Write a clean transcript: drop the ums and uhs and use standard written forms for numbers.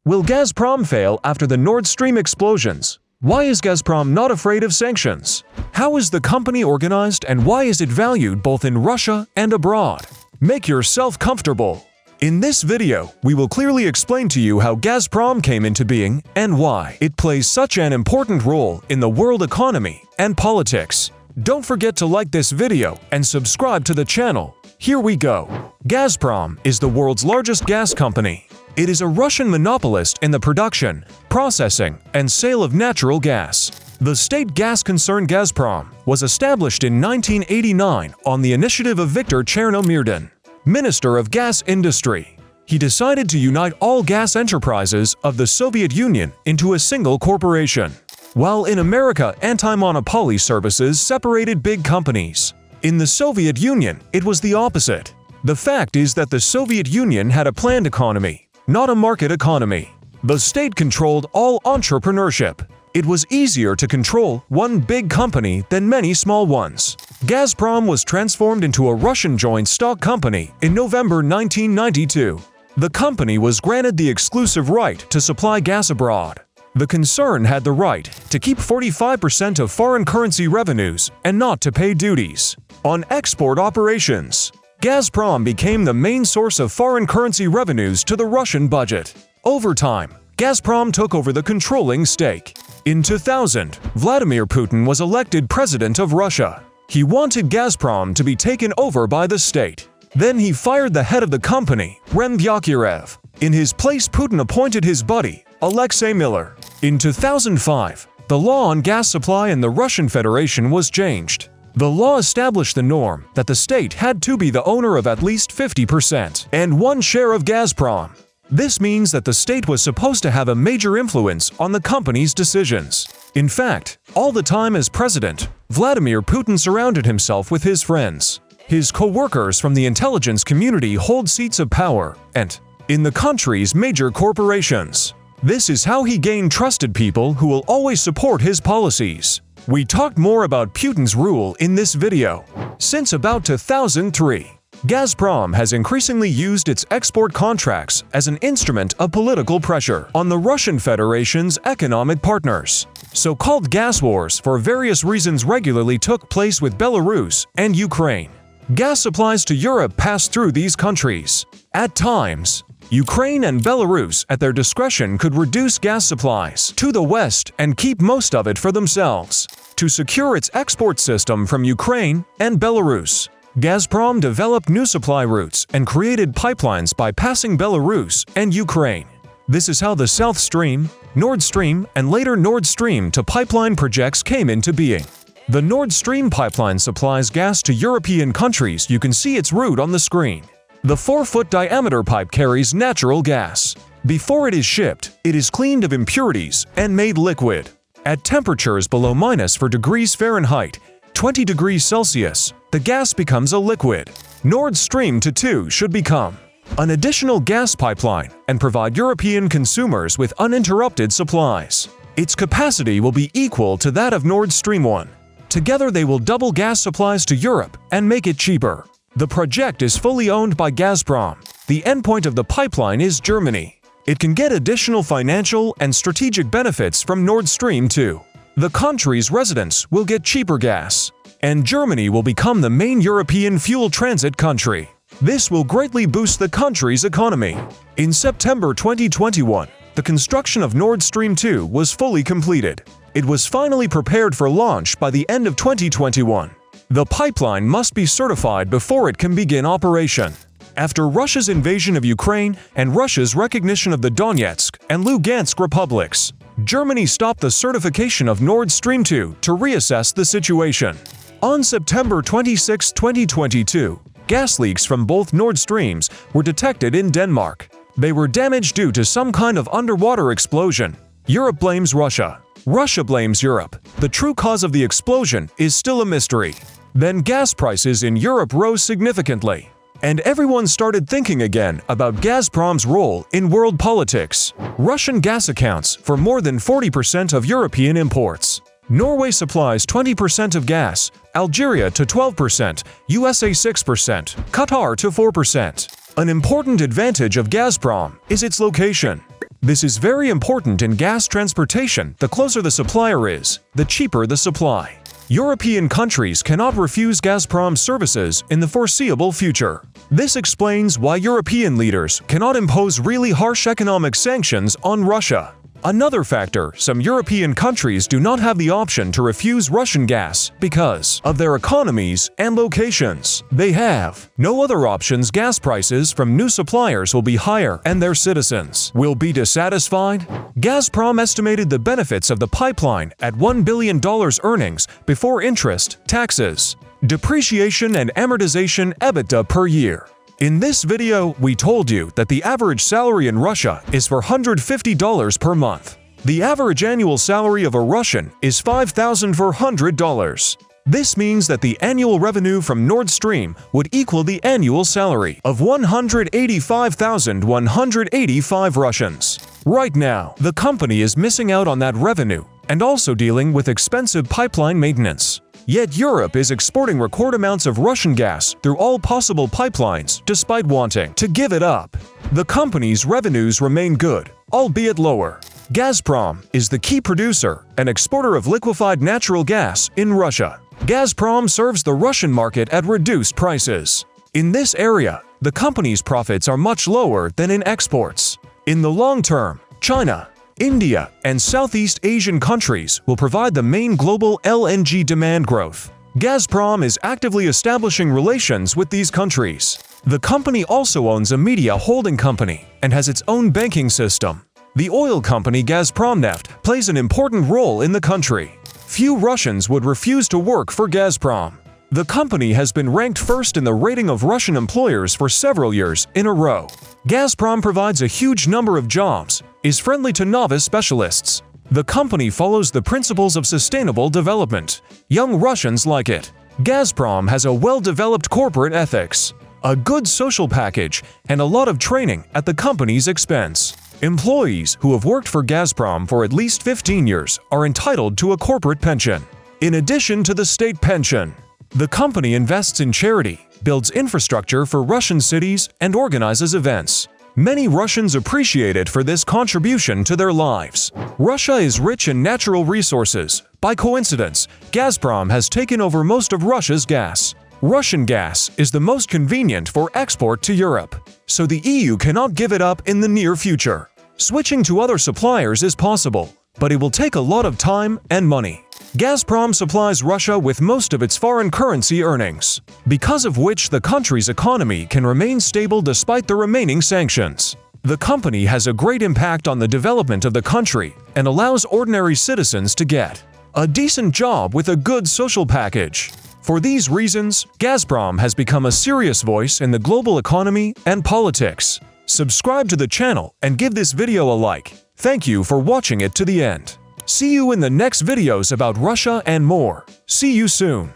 Will Gazprom fail after the Nord Stream explosions? Why is Gazprom not afraid of sanctions? How is the company organized and why is it valued both in Russia and abroad? Make yourself comfortable. In this video, we will clearly explain to you how Gazprom came into being and why it plays such an important role in the world economy and politics. Don't forget to like this video and subscribe to the channel. Here we go. Gazprom is the world's largest gas company. It is a Russian monopolist in the production, processing, and sale of natural gas. The state gas concern Gazprom was established in 1989 on the initiative of Viktor Chernomyrdin, Minister of Gas Industry. He decided to unite all gas enterprises of the Soviet Union into a single corporation. While in America, anti-monopoly services separated big companies. In the Soviet Union, it was the opposite. The fact is that the Soviet Union had a planned economy, not a market economy. The state controlled all entrepreneurship. It was easier to control one big company than many small ones. Gazprom was transformed into a Russian joint stock company in November 1992. The company was granted the exclusive right to supply gas abroad. The concern had the right to keep 45% of foreign currency revenues and not to pay duties on export operations. Gazprom became the main source of foreign currency revenues to the Russian budget. Over time, Gazprom took over the controlling stake. In 2000, Vladimir Putin was elected president of Russia. He wanted Gazprom to be taken over by the state. Then he fired the head of the company, Rem Vyacherev. In his place, Putin appointed his buddy, Alexei Miller. In 2005, the law on gas supply in the Russian Federation was changed. The law established the norm that the state had to be the owner of at least 50% and one share of Gazprom. This means that the state was supposed to have a major influence on the company's decisions. In fact, all the time as president, Vladimir Putin surrounded himself with his friends. His co-workers from the intelligence community hold seats of power and in the country's major corporations. This is how he gained trusted people who will always support his policies. We talked more about Putin's rule in this video. Since about 2003, Gazprom has increasingly used its export contracts as an instrument of political pressure on the Russian Federation's economic partners. So-called gas wars for various reasons regularly took place with Belarus and Ukraine. Gas supplies to Europe passed through these countries. At times, Ukraine and Belarus at their discretion could reduce gas supplies to the West and keep most of it for themselves. To secure its export system from Ukraine and Belarus, Gazprom developed new supply routes and created pipelines bypassing Belarus and Ukraine. This is how the South Stream, Nord Stream, and later Nord Stream 2 pipeline projects came into being. The Nord Stream pipeline supplies gas to European countries. You can see its route on the screen. The 4-foot diameter pipe carries natural gas. Before it is shipped, it is cleaned of impurities and made liquid. At temperatures below -4 degrees Fahrenheit, 20 degrees Celsius, the gas becomes a liquid. Nord Stream 2 should become an additional gas pipeline and provide European consumers with uninterrupted supplies. Its capacity will be equal to that of Nord Stream 1. Together they will double gas supplies to Europe and make it cheaper. The project is fully owned by Gazprom. The endpoint of the pipeline is Germany. It can get additional financial and strategic benefits from Nord Stream 2. The country's residents will get cheaper gas, and Germany will become the main European fuel transit country. This will greatly boost the country's economy. In September 2021, the construction of Nord Stream 2 was fully completed. It was finally prepared for launch by the end of 2021. The pipeline must be certified before it can begin operation. After Russia's invasion of Ukraine and Russia's recognition of the Donetsk and Lugansk republics, Germany stopped the certification of Nord Stream 2 to reassess the situation. On September 26, 2022, gas leaks from both Nord Streams were detected in Denmark. They were damaged due to some kind of underwater explosion. Europe blames Russia. Russia blames Europe. The true cause of the explosion is still a mystery. Then gas prices in Europe rose significantly, and everyone started thinking again about Gazprom's role in world politics. Russian gas accounts for more than 40% of European imports. Norway supplies 20% of gas, Algeria to 12%, USA 6%, Qatar to 4%. An important advantage of Gazprom is its location. This is very important in gas transportation. The closer the supplier is, the cheaper the supply. European countries cannot refuse Gazprom services in the foreseeable future. This explains why European leaders cannot impose really harsh economic sanctions on Russia. Another factor, some European countries do not have the option to refuse Russian gas because of their economies and locations. They have no other options. Gas prices from new suppliers will be higher and their citizens will be dissatisfied. Gazprom estimated the benefits of the pipeline at $1 billion earnings before interest, taxes, depreciation and amortization EBITDA per year. In this video, we told you that the average salary in Russia is $450 per month. The average annual salary of a Russian is $5,400. This means that the annual revenue from Nord Stream would equal the annual salary of 185,185 Russians. Right now, the company is missing out on that revenue and also dealing with expensive pipeline maintenance. Yet Europe is exporting record amounts of Russian gas through all possible pipelines despite wanting to give it up. The company's revenues remain good, albeit lower. Gazprom is the key producer and exporter of liquefied natural gas in Russia. Gazprom serves the Russian market at reduced prices. In this area, the company's profits are much lower than in exports. In the long term, China, India, and Southeast Asian countries will provide the main global LNG demand growth. Gazprom is actively establishing relations with these countries. The company also owns a media holding company and has its own banking system. The oil company Gazpromneft plays an important role in the country. Few Russians would refuse to work for Gazprom. The company has been ranked first in the rating of Russian employers for several years in a row. Gazprom provides a huge number of jobs, is friendly to novice specialists. The company follows the principles of sustainable development. Young Russians like it. Gazprom has a well-developed corporate ethics, a good social package, and a lot of training at the company's expense. Employees who have worked for Gazprom for at least 15 years are entitled to a corporate pension, in addition to the state pension. The company invests in charity, builds infrastructure for Russian cities, and organizes events. Many Russians appreciate it for this contribution to their lives. Russia is rich in natural resources. By coincidence, Gazprom has taken over most of Russia's gas. Russian gas is the most convenient for export to Europe, so the EU cannot give it up in the near future. Switching to other suppliers is possible, but it will take a lot of time and money. Gazprom supplies Russia with most of its foreign currency earnings, because of which the country's economy can remain stable despite the remaining sanctions. The company has a great impact on the development of the country and allows ordinary citizens to get a decent job with a good social package. For these reasons, Gazprom has become a serious voice in the global economy and politics. Subscribe to the channel and give this video a like. Thank you for watching it to the end. See you in the next videos about Russia and more. See you soon.